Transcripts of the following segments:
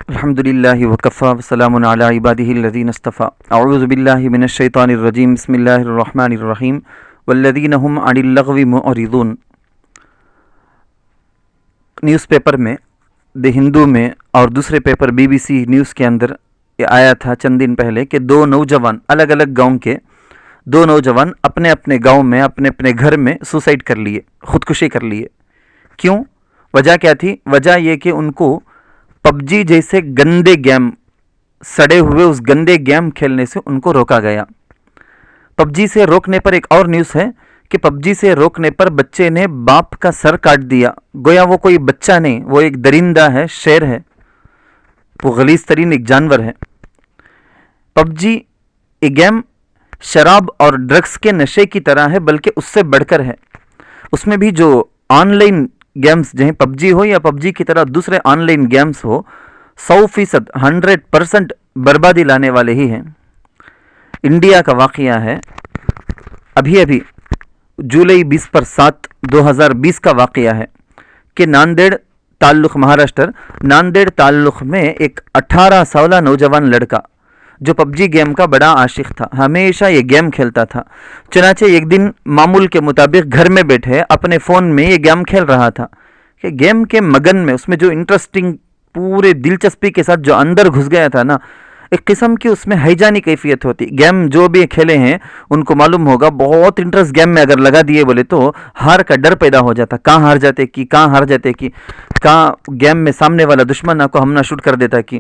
الحمدللہ وکفی وسلام علی عبادہ الذین اصطفی اعوذ باللہ من الشیطان الرجیم بسم اللہ الرحمن الرحیم والذین هم عن اللغو معرضون۔ نیوز پیپر میں دی ہندو میں اور دوسرے paper B B C news کے اندر یہ آیا تھا چند دن پہلے کہ دو نوجوان الگ الگ گاؤں کے دو نوجوان اپنے اپنے گاؤں میں اپنے اپنے گھر میں سوسائڈ کر لیے، خودکشی کر لیے۔ کیوں؟ وجہ کیا تھی؟ وجہ یہ کہ ان کو پب جی جیسے گندے گیم، سڑے ہوئے اس گندے گیم کھیلنے سے ان کو روکا گیا۔ پب جی سے روکنے پر ایک اور نیوز ہے کہ پب جی سے روکنے پر بچے نے باپ کا سر کاٹ دیا، گویا وہ کوئی بچہ نہیں، وہ ایک درندہ ہے، شیر ہے، وہ غلیظ ترین ایک جانور ہے۔ پب جی یہ گیم شراب اور ڈرگس کے نشے کی طرح ہے، بلکہ اس سے بڑھ کر ہے۔ اس میں بھی جو آن لائن گیمز جہیں پب جی ہو یا پب جی کی طرح دوسرے آن لائن گیمز ہو، 100% 100% بربادی لانے والے ہی ہیں۔ انڈیا کا واقعہ ہے، ابھی جولائی 20/7/2020 کا واقعہ ہے کہ ناندیڑ تعلق مہاراشٹر ناندیڑ تعلق میں ایک 18 سالہ نوجوان لڑکا جو پب جی گیم کا بڑا عاشق تھا، ہمیشہ یہ گیم کھیلتا تھا۔ چنانچہ ایک دن معمول کے مطابق گھر میں بیٹھے اپنے فون میں یہ گیم کھیل رہا تھا کہ گیم کے مگن میں اس میں جو انٹرسٹنگ پورے دلچسپی کے ساتھ جو اندر گھس گیا تھا نا، ایک قسم کی اس میں ہیجانی کیفیت ہوتی۔ گیم جو بھی کھیلے ہیں ان کو معلوم ہوگا، بہت انٹرسٹ گیم میں اگر لگا دیے بولے تو ہار کا ڈر پیدا ہو جاتا، کہاں ہار جاتے کی، کہاں گیم میں سامنے والا دشمن کو ہم نہ شوٹ کر دیتا کی،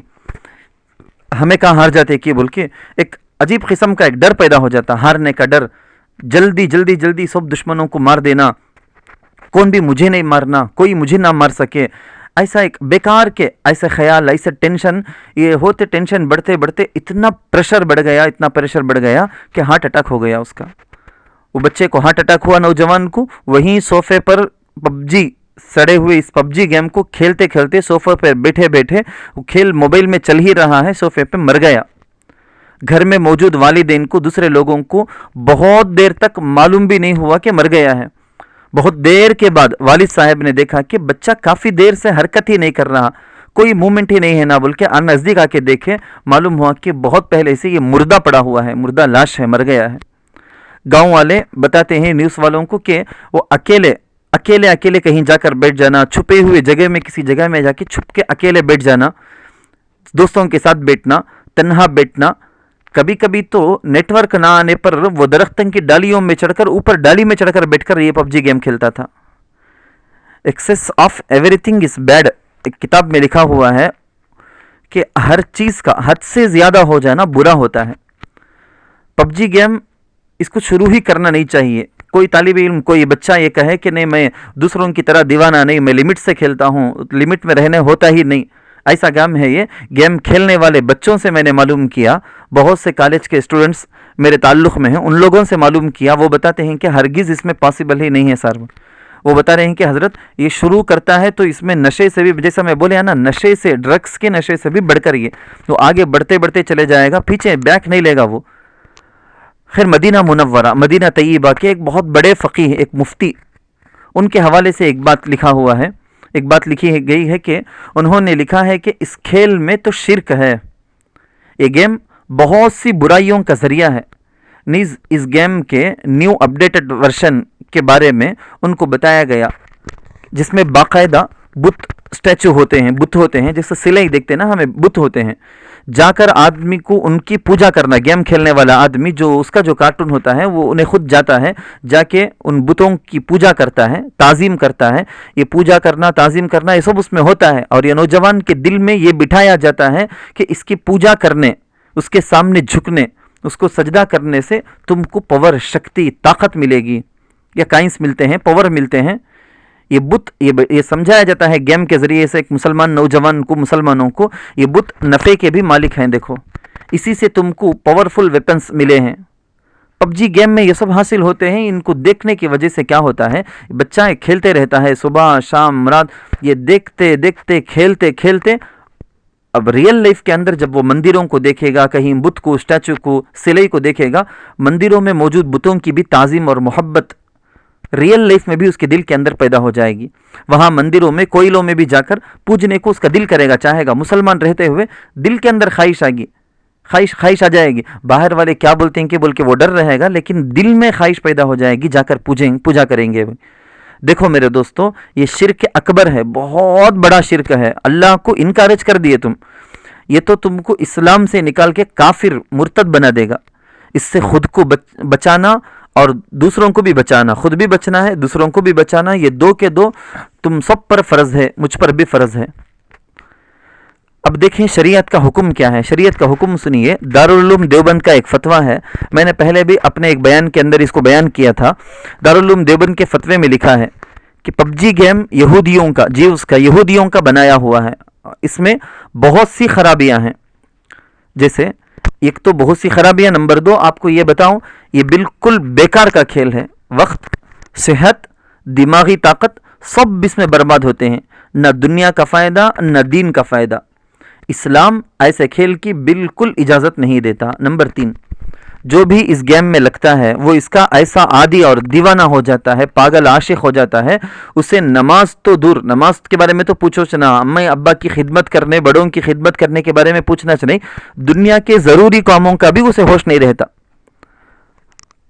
ہمیں کہاں ہار جاتے کی بول کے ایک عجیب قسم کا ایک ڈر پیدا ہو جاتا، ہارنے کا ڈر، جلدی سب دشمنوں کو مار دینا، کون بھی مجھے نہیں مارنا، کوئی مجھے نہ مار سکے، ایسا ایک بیکار کے ایسے خیال، ایسے ٹینشن، یہ ہوتے ٹینشن بڑھتے اتنا پریشر بڑھ گیا کہ ہارٹ اٹیک ہو گیا اس کا۔ وہ بچے کو ہارٹ اٹیک ہوا، نوجوان کو، وہیں صوفے پر پب جی سڑے ہوئے اس پب جی گیم کو کھیلتے صوفے پر بیٹھے وہ کھیل موبائل میں چل ہی رہا ہے، صوفے پہ مر گیا۔ گھر میں موجود والدین کو، دوسرے لوگوں کو بہت دیر تک معلوم بھی نہیں ہوا کہ مر گیا ہے۔ بہت دیر کے بعد والد صاحب نے دیکھا کہ بچہ کافی دیر سے حرکت ہی نہیں کر رہا، کوئی موومنٹ ہی نہیں ہے، نہ بول کے نزدیک آ کے دیکھے، معلوم ہوا کہ بہت پہلے سے یہ مردہ پڑا ہوا ہے، مردہ لاش ہے، مر گیا ہے۔ گاؤں والے بتاتے ہیں نیوز والوں کو کہ وہ اکیلے کہیں جا کر بیٹھ جانا، چھپے ہوئے جگہ میں کسی جگہ میں جا کے چھپ کے اکیلے بیٹھ جانا، دوستوں کے ساتھ بیٹھنا، تنہا بیٹھنا، کبھی کبھی تو نیٹ ورک نہ آنے پر وہ درختوں کی ڈالیوں میں چڑھ کر، اوپر ڈالی میں چڑھ کر بیٹھ کر یہ پب جی گیم کھیلتا تھا۔ Access of every thing is bad, ایک کتاب میں لکھا ہوا ہے کہ ہر چیز کا حد سے زیادہ ہو جانا برا ہوتا ہے۔ پب جی گیم اس کو شروع ہی کرنا نہیں چاہیے۔ کوئی طالب علم، کوئی بچہ یہ کہے کہ نہیں میں دوسروں کی طرح دیوانہ نہیں، میں لمٹ سے کھیلتا ہوں، لمٹ میں رہنے ہوتا ہی نہیں، ایسا گیم ہے یہ۔ گیم کھیلنے والے بچوں سے میں نے معلوم کیا، بہت سے کالج کے اسٹوڈنٹس میرے تعلق میں ہیں، ان لوگوں سے معلوم کیا، وہ بتاتے ہیں کہ ہرگز اس میں پاسبل ہی نہیں ہے سر۔ وہ بتا رہے ہیں کہ حضرت یہ شروع کرتا ہے تو اس میں نشے سے بھی، جیسا میں بولے نا، نشے سے، ڈرگس کے نشے سے بھی بڑھ کر یہ تو آگے بڑھتے چلے جائے گا، پیچھے بیک نہیں لے گا وہ۔ خیر، مدینہ منورہ، مدینہ طیبہ کے ایک بہت بڑے فقیہ، ایک مفتی، ان کے حوالے سے ایک بات لکھا ہوا ہے، ایک بات لکھی گئی ہے کہ انہوں نے لکھا ہے کہ اس کھیل میں تو شرک ہے، یہ گیم بہت سی برائیوں کا ذریعہ ہے۔ نیز اس گیم کے نیو اپڈیٹڈ ورژن کے بارے میں ان کو بتایا گیا، جس میں باقاعدہ بت اسٹیچو ہوتے ہیں، بت ہوتے ہیں، جیسے سلائی دیکھتے ہیں نا ہمیں، بت ہوتے ہیں، جا کر آدمی کو ان کی پوجا کرنا، گیم کھیلنے والا آدمی جو اس کا جو کارٹون ہوتا ہے وہ انہیں خود جاتا ہے، جا کے ان بتوں کی پوجا کرتا ہے، تعظیم کرتا ہے۔ یہ پوجا کرنا، تعظیم کرنا، یہ سب اس میں ہوتا ہے، اور یہ نوجوان کے دل میں یہ بٹھایا جاتا ہے کہ اس کی پوجا کرنے، اس کے سامنے جھکنے، اس کو سجدہ کرنے سے تم کو پاور، شکتی، طاقت ملے گی، یا کائنس ملتے ہیں، پاور ملتے ہیں۔ یہ بت، یہ سمجھایا جاتا ہے گیم کے ذریعے سے ایک مسلمان نوجوان کو، مسلمانوں کو، یہ بت نفع کے بھی مالک ہیں، دیکھو اسی سے تم کو پاورفل ویپنز ملے ہیں۔ پب جی گیم میں یہ سب حاصل ہوتے ہیں، ان کو دیکھنے کی وجہ سے کیا ہوتا ہے، بچہ کھیلتے رہتا ہے صبح شام رات، یہ دیکھتے کھیلتے अब रियल लाइफ के अंदर जब वो मंदिरों को देखेगा, कहीं बुत को, स्टैचू को, सिलाई को देखेगा, मंदिरों में मौजूद बुतों की भी ताज़ीम और मोहब्बत रियल लाइफ में भी उसके दिल के अंदर पैदा हो जाएगी। वहाँ मंदिरों में, कोयलों में भी जाकर पूजने को उसका दिल करेगा, चाहेगा। मुसलमान रहते हुए दिल के अंदर ख्वाहिश आएगी, ख्वाहिश आ जाएगी। बाहर वाले क्या बोलते हैं कि बोल के वो डर रहेगा, लेकिन दिल में ख्वाहिश पैदा हो जाएगी, जाकर पूजा करेंगे। देखो मेरे दोस्तों, ये शिर्क अकबर है, बहुत बड़ा शिर्क है। अल्लाह को इनकारज कर दिए तुम, ये तो तुमको इस्लाम से निकाल के काफिर, मुर्तद बना देगा। इससे खुद को बचाना और दूसरों को भी बचाना, खुद भी बचना है, दूसरों को भी बचाना, ये दो के दो तुम सब पर फर्ज है, मुझ पर भी फर्ज है। अब देखें शरीयत का हुक्म क्या है। शरीयत का हुक्म सुनिए। दारुल उलूम देवबंद का एक फतवा है, मैंने पहले भी अपने एक बयान के अंदर इसको बयान किया था। दारुल उलूम देवबंद के फतवे में लिखा है कि पबजी गेम यहूदियों का, जीव्स का, यहूदियों का बनाया हुआ है। इसमें बहुत सी खराबियां हैं। जैसे एक तो बहुत सी खराबियां, नंबर 2 आपको ये बताऊं, ये बिल्कुल बेकार का खेल है। वक्त, सेहत, दिमागी ताकत सब इसमें बर्बाद होते हैं, न दुनिया का फ़ायदा न दीन का फ़ायदा। इस्लाम ऐसे खेल की बिल्कुल इजाज़त नहीं देता। नंबर 3, जो भी इस गेम में लगता है वो इसका ऐसा आदी और दीवाना हो जाता है, पागल आशिक हो जाता है, उसे नमाज तो दूर, नमाज के बारे में तो पूछो ना, अम्मा अब्बा की खिदमत करने, बड़ों की खिदमत करने के बारे में पूछना नहीं, दुनिया के ज़रूरी कामों का भी उसे होश नहीं रहता,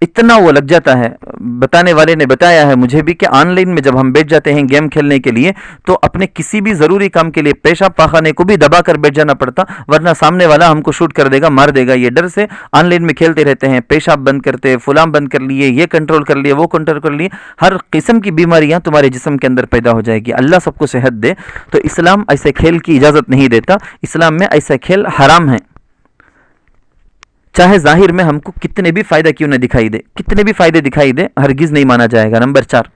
इतना वो लग जाता है। बताने वाले ने बताया है मुझे भी कि ऑनलाइन में जब हम बैठ जाते हैं गेम खेलने के लिए, तो अपने किसी भी ज़रूरी काम के लिए पेशाब पाखाने को भी दबा कर बैठ जाना पड़ता, वरना सामने वाला हमको शूट कर देगा, मार देगा। ये डर से ऑनलाइन में खेलते रहते हैं, पेशाब बंद करते, फुलाम बंद कर लिए, ये कंट्रोल कर लिए, वो कंट्रोल कर लिए, हर किस्म की बीमारियां तुम्हारे जिस्म के अंदर पैदा हो जाएगी। अल्लाह सबको सेहत दे। तो इस्लाम ऐसे खेल की इजाज़त नहीं देता, इस्लाम में ऐसे खेल हराम है, चाहे जाहिर में हमको कितने भी फायदा क्यों न दिखाई दे, कितने भी फायदे दिखाई दे, हरगिज नहीं माना जाएगा। नंबर 4,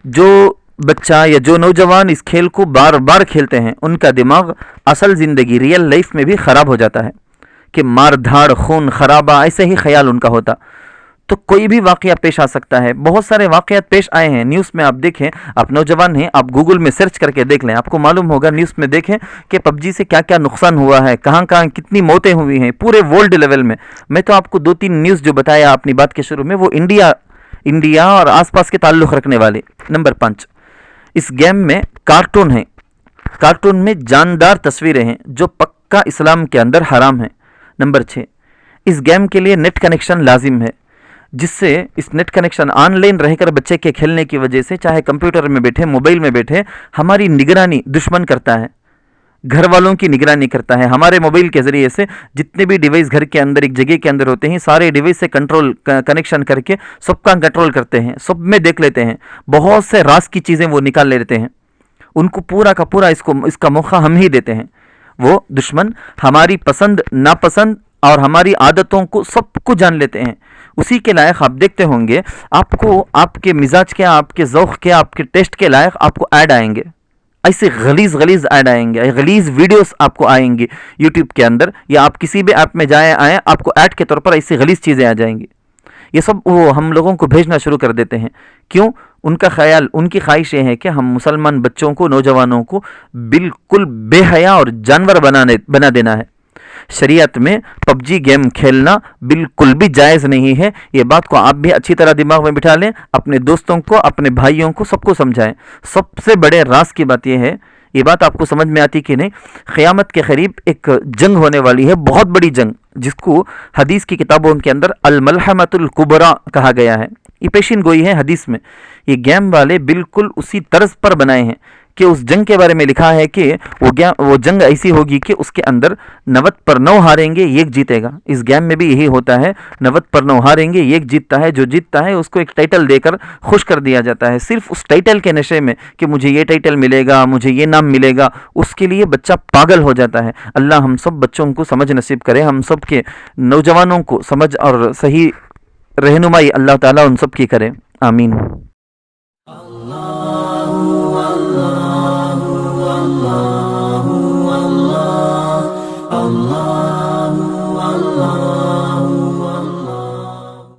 जो बच्चा या जो नौजवान इस खेल को बार बार खेलते हैं, उनका दिमाग असल ज़िंदगी, रियल लाइफ में भी ख़राब हो जाता है कि मार धाड़, खून खराबा, ऐसे ही ख्याल उनका होता। तो कोई भी वाक़या पेश आ सकता है। बहुत सारे वाक़यात पेश आए हैं न्यूज़ में, आप देखें, आप नौजवान हैं, आप गूगल में सर्च करके देख लें, आपको मालूम होगा। न्यूज़ में देखें कि पबजी से क्या क्या नुकसान हुआ है, कहाँ कहाँ कितनी मौतें हुई हैं पूरे वर्ल्ड लेवल में। मैं तो आपको 2-3 न्यूज़ जो बताया अपनी बात के शुरू में, वो इंडिया और आसपास के ताल्लुक़ रखने वाले। नंबर 5, इस गेम में कार्टून है, कार्टून में जानदार तस्वीरें हैं जो पक्का इस्लाम के अंदर हराम है। नंबर 6, इस गेम के लिए नेट कनेक्शन लाजिम है, जिससे इस नेट कनेक्शन ऑनलाइन रहकर बच्चे के खेलने की वजह से, चाहे कंप्यूटर में बैठे, मोबाइल में बैठे, हमारी निगरानी दुश्मन करता है, घर वालों की निगरानी करता है। हमारे मोबाइल के ज़रिए से जितने भी डिवाइस घर के अंदर, एक जगह के अंदर होते हैं, सारे डिवाइस से कनेक्शन करके सबका कंट्रोल करते हैं, सब में देख लेते हैं, बहुत से राज की चीज़ें वो निकाल लेते हैं। उनको पूरा का पूरा इसका मौका हम ही देते हैं। वो दुश्मन हमारी पसंद नापसंद और हमारी आदतों को सब कुछ जान लेते हैं। उसी के लायक आप देखते होंगे, आपको आपके मिजाज के, आपके ज़ौक़ के, आपके टेस्ट के लायक आपको ऐड आएंगे, ऐसे गलीज़ ऐड आएंगे, गलीज़ वीडियोस आपको आएंगी यूट्यूब के अंदर, या आप किसी भी ऐप में आए आपको ऐड के तौर पर ऐसी गलीज़ चीज़ें आ जाएंगी। ये सब वो हम लोगों को भेजना शुरू कर देते हैं। क्यों? उनका ख्याल, उनकी ख्वाहिश ये है कि हम मुसलमान बच्चों को, नौजवानों को बिल्कुल बेहया और जानवर बना देना है। शरीयत में पबजी गेम खेलना बिल्कुल भी जायज़ नहीं है। ये बात को आप भी अच्छी तरह दिमाग में बिठा लें, अपने दोस्तों को, अपने भाइयों को, सबको समझाएं। सबसे बड़े राज की बात यह है, ये बात आपको समझ में आती कि नहीं, क़यामत के करीब एक जंग होने वाली है, बहुत बड़ी जंग, जिसको हदीस की किताबों के अंदर अल मलहमतुल कुबरा कहा गया है। ये पेशिन गोई है हदीस में। ये गेम वाले बिल्कुल उसी तर्ज पर बनाए हैं कि उस जंग के बारे में लिखा है कि वो जंग ऐसी होगी कि उसके अंदर 90 पर 9 हारेंगे, एक जीतेगा। इस गेम में भी यही होता है, 90 पर 9 हारेंगे, एक जीतता है। जो जीतता है उसको एक टाइटल देकर खुश कर दिया जाता है, सिर्फ उस टाइटल के नशे में कि मुझे ये टाइटल मिलेगा, मुझे ये नाम मिलेगा, उसके लिए बच्चा पागल हो जाता है। अल्लाह हम सब बच्चों को समझ नसीब करे, हम सब के नौजवानों को समझ और सही रहनुमाई अल्लाह ताला उन सब की करे। आमीन।